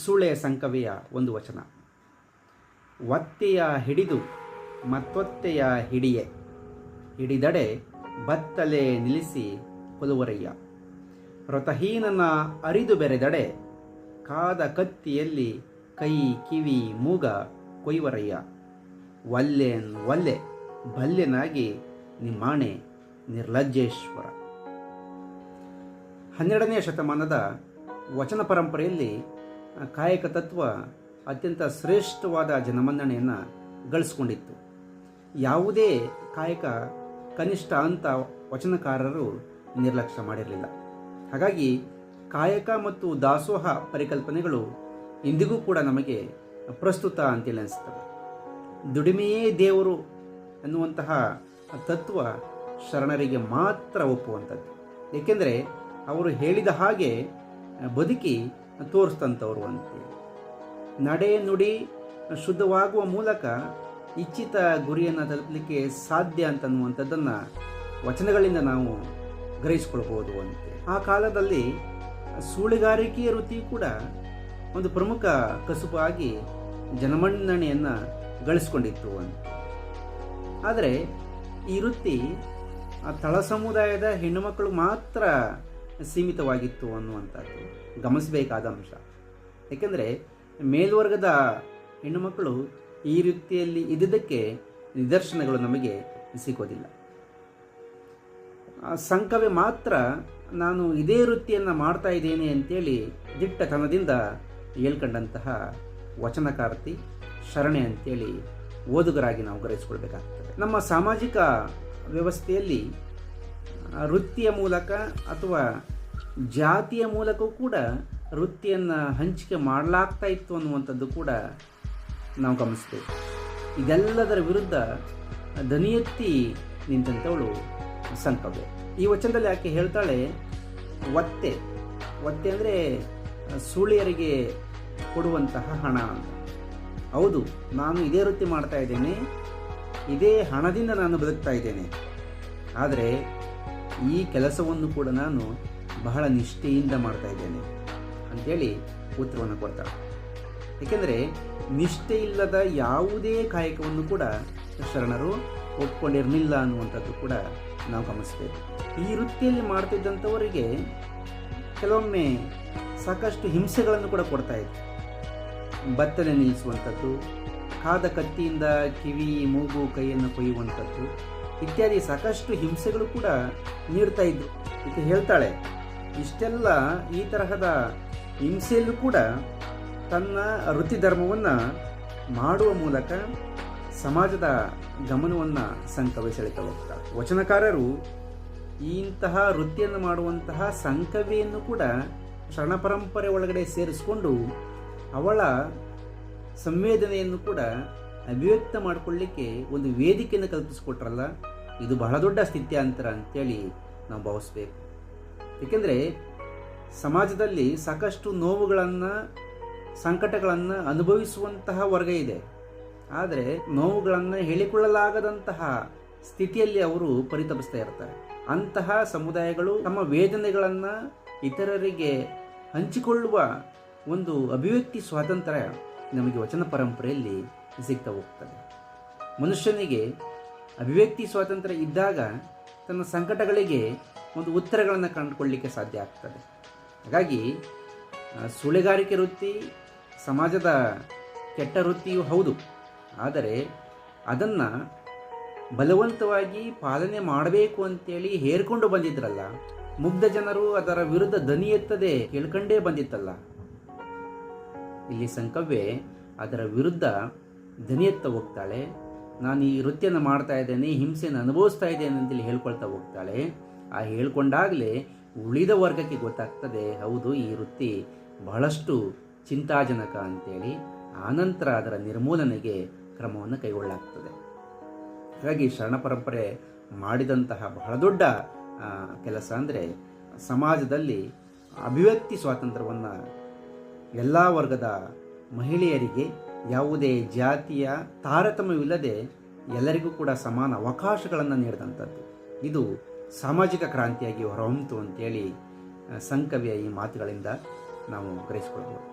ಸೂಳೆ ಸಂಕವೆಯ ಒಂದು ವಚನ. ಒತ್ತೆಯ ಹಿಡಿದು ಮತ್ತೊತ್ತೆಯ ಹಿಡಿಯೆ, ಹಿಡಿದಡೆ ಬತ್ತಲೆ ನಿಲ್ಲಿಸಿ ಕೊಲುವರಯ್ಯ. ವ್ರತಹೀನನ ಅರಿದು ಬೆರೆದಡೆ ಕಾದ ಕತ್ತಿಯಲ್ಲಿ ಕೈ ಕಿವಿ ಮೂಗ ಕೊಯ್ವರಯ್ಯ. ಒಲ್ಲೆನ್ ಒಲ್ಲೆ ಬಲ್ಲೆನಾಗಿ ನಿಮ್ಮಾಣೆ ನಿರ್ಲಜ್ಜೇಶ್ವರ. 12ನೇ ಶತಮಾನದ ವಚನ ಪರಂಪರೆಯಲ್ಲಿ ಕಾಯಕ ತತ್ವ ಅತ್ಯಂತ ಶ್ರೇಷ್ಠವಾದ ಜನಮನ್ನಣೆಯನ್ನು ಗಳಿಸ್ಕೊಂಡಿತ್ತು. ಯಾವುದೇ ಕಾಯಕ ಕನಿಷ್ಠ ಅಂತ ವಚನಕಾರರು ನಿರ್ಲಕ್ಷ್ಯ ಮಾಡಿರಲಿಲ್ಲ. ಹಾಗಾಗಿ ಕಾಯಕ ಮತ್ತು ದಾಸೋಹ ಪರಿಕಲ್ಪನೆಗಳು ಇಂದಿಗೂ ಕೂಡ ನಮಗೆ ಪ್ರಸ್ತುತ ಅಂತೇಳಿ ಅನಿಸ್ತವೆ. ದುಡಿಮೆಯೇ ದೇವರು ಎನ್ನುವಂತಹ ತತ್ವ ಶರಣರಿಗೆ ಮಾತ್ರ ಒಪ್ಪುವಂಥದ್ದು. ಏಕೆಂದರೆ ಅವರು ಹೇಳಿದ ಹಾಗೆ ಬದುಕಿ ತೋರಿಸ್ತಂಥವ್ರು ಅಂತೇಳಿ. ನಡೆ ನುಡಿ ಶುದ್ಧವಾಗುವ ಮೂಲಕ ಇಚ್ಛಿತ ಗುರಿಯನ್ನು ತಲುಪಲಿಕ್ಕೆ ಸಾಧ್ಯ ಅಂತನ್ನುವಂಥದ್ದನ್ನು ವಚನಗಳಿಂದ ನಾವು ಗ್ರಹಿಸ್ಕೊಳ್ಬೋದು ಅಂತೆ. ಆ ಕಾಲದಲ್ಲಿ ಸೂಳೆಗಾರಿಕೆಯ ವೃತ್ತಿ ಕೂಡ ಒಂದು ಪ್ರಮುಖ ಕಸುಬಾಗಿ ಜನಮನ್ನಣೆಯನ್ನು ಗಳಿಸ್ಕೊಂಡಿತ್ತು ಅಂತ. ಆದರೆ ಈ ವೃತ್ತಿ ತಳ ಸಮುದಾಯದ ಹೆಣ್ಣುಮಕ್ಕಳು ಮಾತ್ರ ಸೀಮಿತವಾಗಿತ್ತು ಅನ್ನುವಂಥದ್ದು ಗಮನಿಸಬೇಕಾದ ಅಂಶ. ಏಕೆಂದರೆ ಮೇಲ್ವರ್ಗದ ಹೆಣ್ಣುಮಕ್ಕಳು ಈ ವೃತ್ತಿಯಲ್ಲಿ ಇದ್ದುದಕ್ಕೆ ನಿದರ್ಶನಗಳು ನಮಗೆ ಸಿಗೋದಿಲ್ಲ. ಸಂಕವೆ ಮಾತ್ರ ನಾನು ಇದೇ ವೃತ್ತಿಯನ್ನು ಮಾಡ್ತಾ ಇದ್ದೇನೆ ಅಂತೇಳಿ ದಿಟ್ಟತನದಿಂದ ಹೇಳ್ಕೊಂಡಂತಹ ವಚನಕಾರ್ತಿ ಶರಣೆ ಅಂತೇಳಿ ಓದುಗರಾಗಿ ನಾವು ಗ್ರಹಿಸ್ಕೊಳ್ಬೇಕಾಗ್ತದೆ. ನಮ್ಮ ಸಾಮಾಜಿಕ ವ್ಯವಸ್ಥೆಯಲ್ಲಿ ವೃತ್ತಿಯ ಮೂಲಕ ಅಥವಾ ಜಾತಿಯ ಮೂಲಕವೂ ಕೂಡ ವೃತ್ತಿಯನ್ನು ಹಂಚಿಕೆ ಮಾಡಲಾಗ್ತಾ ಇತ್ತು ಅನ್ನುವಂಥದ್ದು ಕೂಡ ನಾವು ಗಮನಿಸ್ತೇವೆ. ಇದೆಲ್ಲದರ ವಿರುದ್ಧ ದನಿ ಎತ್ತಿ ನಿಂತಂಥವಳು ಸಂಕವೆ. ಈ ವಚನದಲ್ಲಿ ಆಕೆ ಹೇಳ್ತಾಳೆ, ಒತ್ತೆ ಒತ್ತೆ ಅಂದರೆ ಸೂಳೆಯರಿಗೆ ಕೊಡುವಂತಹ ಹಣ ಅಂತ. ಹೌದು, ನಾನು ಇದೇ ವೃತ್ತಿ ಮಾಡ್ತಾ ಇದ್ದೇನೆ, ಇದೇ ಹಣದಿಂದ ನಾನು ಬದುಕ್ತಾ ಇದ್ದೇನೆ. ಆದರೆ ಈ ಕೆಲಸವನ್ನು ಕೂಡ ನಾನು ಬಹಳ ನಿಷ್ಠೆಯಿಂದ ಮಾಡ್ತಾ ಇದ್ದೇನೆ ಅಂಥೇಳಿ ಉತ್ತರವನ್ನು ಕೊಡ್ತಾಳೆ. ಏಕೆಂದರೆ ನಿಷ್ಠೆ ಇಲ್ಲದ ಯಾವುದೇ ಕಾಯಕವನ್ನು ಕೂಡ ಶರಣರು ಒಪ್ಕೊಂಡಿರಲಿಲ್ಲ ಅನ್ನುವಂಥದ್ದು ಕೂಡ ನಾವು ಗಮನಿಸ್ತೇವೆ. ಈ ವೃತ್ತಿಯಲ್ಲಿ ಮಾಡ್ತಿದ್ದಂಥವರಿಗೆ ಕೆಲವೊಮ್ಮೆ ಸಾಕಷ್ಟು ಹಿಂಸೆಗಳನ್ನು ಕೂಡ ಕೊಡ್ತಾ ಇದ್ರು. ಬತ್ತಲೆ ನಿಲ್ಲಿಸುವಂಥದ್ದು, ಕಾದ ಕತ್ತಿಯಿಂದ ಕಿವಿ ಮೂಗು ಕೈಯನ್ನು ಕೊಯ್ಯುವಂಥದ್ದು ಇತ್ಯಾದಿ ಸಾಕಷ್ಟು ಹಿಂಸೆಗಳು ಕೂಡ ನೀಡ್ತಾ ಇದ್ರು. ಈಕೆ ಹೇಳ್ತಾಳೆ, ಇಷ್ಟೆಲ್ಲ ಈ ತರಹದ ಹಿಂಸೆಯಲ್ಲೂ ಕೂಡ ತನ್ನ ವೃತ್ತಿ ಧರ್ಮವನ್ನು ಮಾಡುವ ಮೂಲಕ ಸಮಾಜದ ಗಮನವನ್ನು ಸಂಕವೆ ಸೆಳೆತಾ ಹೋಗ್ತಾಳೆ. ವಚನಕಾರರು ಇಂತಹ ವೃತ್ತಿಯನ್ನು ಮಾಡುವಂತಹ ಸಂಕವೆಯನ್ನು ಕೂಡ ಶರಣ ಪರಂಪರೆ ಒಳಗಡೆ ಸೇರಿಸಿಕೊಂಡು ಅವಳ ಸಂವೇದನೆಯನ್ನು ಕೂಡ ಅಭಿವ್ಯಕ್ತ ಮಾಡಿಕೊಳ್ಳಿಕ್ಕೆ ಒಂದು ವೇದಿಕೆಯನ್ನು ಕಲ್ಪಿಸಿಕೊಟ್ರಲ್ಲ, ಇದು ಬಹಳ ದೊಡ್ಡ ಸ್ಥಿತ್ಯಾಂತರ ಅಂತೇಳಿ ನಾವು ಭಾವಿಸ್ಬೇಕು. ಏಕೆಂದರೆ ಸಮಾಜದಲ್ಲಿ ಸಾಕಷ್ಟು ನೋವುಗಳನ್ನು ಸಂಕಟಗಳನ್ನು ಅನುಭವಿಸುವಂತಹ ವರ್ಗ ಇದೆ. ಆದರೆ ನೋವುಗಳನ್ನು ಹೇಳಿಕೊಳ್ಳಲಾಗದಂತಹ ಸ್ಥಿತಿಯಲ್ಲಿ ಅವರು ಪರಿತಪಿಸ್ತಾ ಇರ್ತಾರೆ. ಅಂತಹ ಸಮುದಾಯಗಳು ತಮ್ಮ ವೇದನೆಗಳನ್ನು ಇತರರಿಗೆ ಹಂಚಿಕೊಳ್ಳುವ ಒಂದು ಅಭಿವ್ಯಕ್ತಿ ಸ್ವಾತಂತ್ರ್ಯ ನಮಗೆ ವಚನ ಪರಂಪರೆಯಲ್ಲಿ ಸಿಗ್ತಾ ಹೋಗ್ತದೆ. ಮನುಷ್ಯನಿಗೆ ಅಭಿವ್ಯಕ್ತಿ ಸ್ವಾತಂತ್ರ್ಯ ಇದ್ದಾಗ ತನ್ನ ಸಂಕಟಗಳಿಗೆ ಒಂದು ಉತ್ತರಗಳನ್ನು ಕಂಡುಕೊಳ್ಳಲಿಕ್ಕೆ ಸಾಧ್ಯ ಆಗ್ತದೆ. ಹಾಗಾಗಿ ಸೂಳೆಗಾರಿಕೆ ವೃತ್ತಿ ಸಮಾಜದ ಕೆಟ್ಟ ವೃತ್ತಿಯೂ ಹೌದು. ಆದರೆ ಅದನ್ನು ಬಲವಂತವಾಗಿ ಪಾಲನೆ ಮಾಡಬೇಕು ಅಂತೇಳಿ ಹೇರ್ಕೊಂಡು ಬಂದಿದ್ರಲ್ಲ, ಮುಗ್ಧ ಜನರು ಅದರ ವಿರುದ್ಧ ದನಿ ಎತ್ತದೆ ಕೇಳ್ಕೊಂಡೇ ಬಂದಿತ್ತಲ್ಲ. ಇಲ್ಲಿ ಸಂಕವ್ವೆ ಅದರ ವಿರುದ್ಧ ದನಿ ಎತ್ತ ಹೋಗ್ತಾಳೆ. ನಾನು ಈ ವೃತ್ತಿಯನ್ನು ಮಾಡ್ತಾ ಇದ್ದೇನೆ, ಹಿಂಸೆಯನ್ನು ಅನುಭವಿಸ್ತಾ ಇದ್ದೇನೆ ಅಂತೇಳಿ ಹೇಳ್ಕೊಳ್ತಾ ಹೋಗ್ತಾಳೆ. ಆ ಹೇಳ್ಕೊಂಡಾಗಲೇ ಉಳಿದ ವರ್ಗಕ್ಕೆ ಗೊತ್ತಾಗ್ತದೆ, ಹೌದು ಈ ವೃತ್ತಿ ಬಹಳಷ್ಟು ಚಿಂತಾಜನಕ ಅಂತೇಳಿ. ಆನಂತರ ಅದರ ನಿರ್ಮೂಲನೆಗೆ ಕ್ರಮವನ್ನು ಕೈಗೊಳ್ಳಲಾಗ್ತದೆ. ಹಾಗಾಗಿ ಶರಣ ಪರಂಪರೆ ಮಾಡಿದಂತಹ ಬಹಳ ದೊಡ್ಡ ಕೆಲಸ ಅಂದರೆ ಸಮಾಜದಲ್ಲಿ ಅಭಿವ್ಯಕ್ತಿ ಸ್ವಾತಂತ್ರ್ಯವನ್ನು ಎಲ್ಲ ವರ್ಗದ ಮಹಿಳೆಯರಿಗೆ ಯಾವುದೇ ಜಾತಿಯ ತಾರತಮ್ಯವಿಲ್ಲದೆ ಎಲ್ಲರಿಗೂ ಕೂಡ ಸಮಾನ ಅವಕಾಶಗಳನ್ನು ನೀಡಿದಂಥದ್ದು. ಇದು ಸಾಮಾಜಿಕ ಕ್ರಾಂತಿಯಾಗಿ ಹೊರಹೊಮ್ಮಿತು ಅಂತೇಳಿ ಸಂಕವಿಯ ಈ ಮಾತುಗಳಿಂದ ನಾವು ಗ್ರಹಿಸಿಕೊಳ್ಬೋದು.